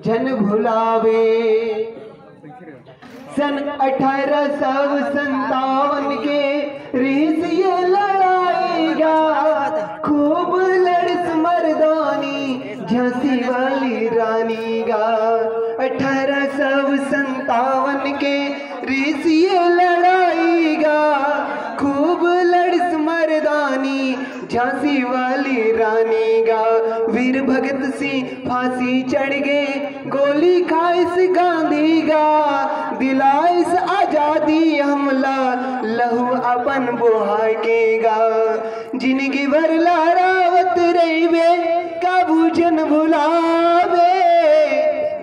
जन भुलावे। सन 1857 के रीस ये लड़ाईगा, खूब लड़स मर्दानी झांसी वाली रानी गा। 1857 के रीस ये लड़ाईगा, खूब लड़स मर्दानी झांसी वाली रानी गा। वीर भगत सिंह फांसी चढ़ गए, गोली खाइस गांधी गा। दिलाइस आजादी हमला, लहू अपन बुहा के गा। जिंदगी भर लहरावत रहिबे, काबू जन भुलावे।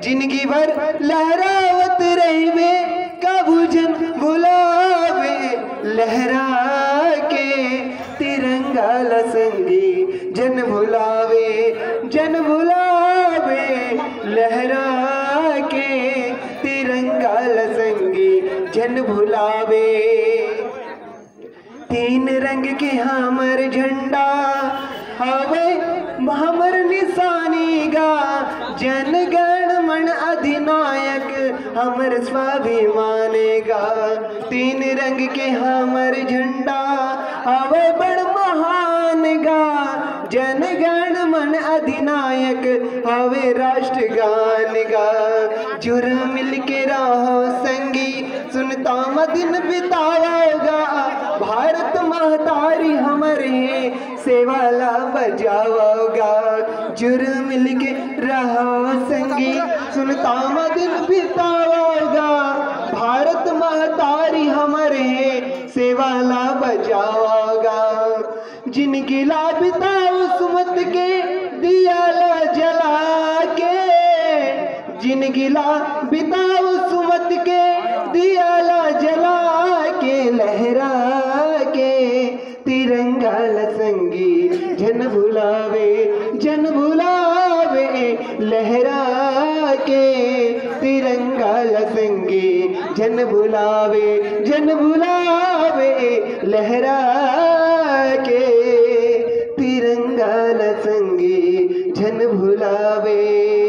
जिंदगी भर लहरावत रहिबे, काबू जन भुलावे। लहरा के तिरंगा लसंगी जन भुलावे, जन भुलावे। लहरा के तिरंगा लसंगी जन भुलावे। तीन रंग के हमर झंडा हवे हमर निशानी गा। जन गण मन अधिनायक हमर स्वाभिमान गा। तीन रंग के हमर झंडा हवे बड़ महान गा। जन गण मन अधिनायक हवे राष्ट्रगान गा। जुर मिल के रहो संगी, सुनता मदिन बिताओगा। भारत महतारी हमारे सेवाला बजाओगा। जुर मिल के रहो संगी, सुनता मदिन बिताओगा। भारत महतारी हमारे सेवाला बजाओगा। जिनकी ला बिताओ सुमत के दियाला जला के। जिनकी ला बिताओ सुमत के दियाला जला के। लहरा के तिरंगा लसंगी जन भुलावे, जन भुलावे। लहरा के तिरंगा लसंगी जन भुलावे, जन भुलावे। लहरा के तिरंगा लसंगी जन भुलावे।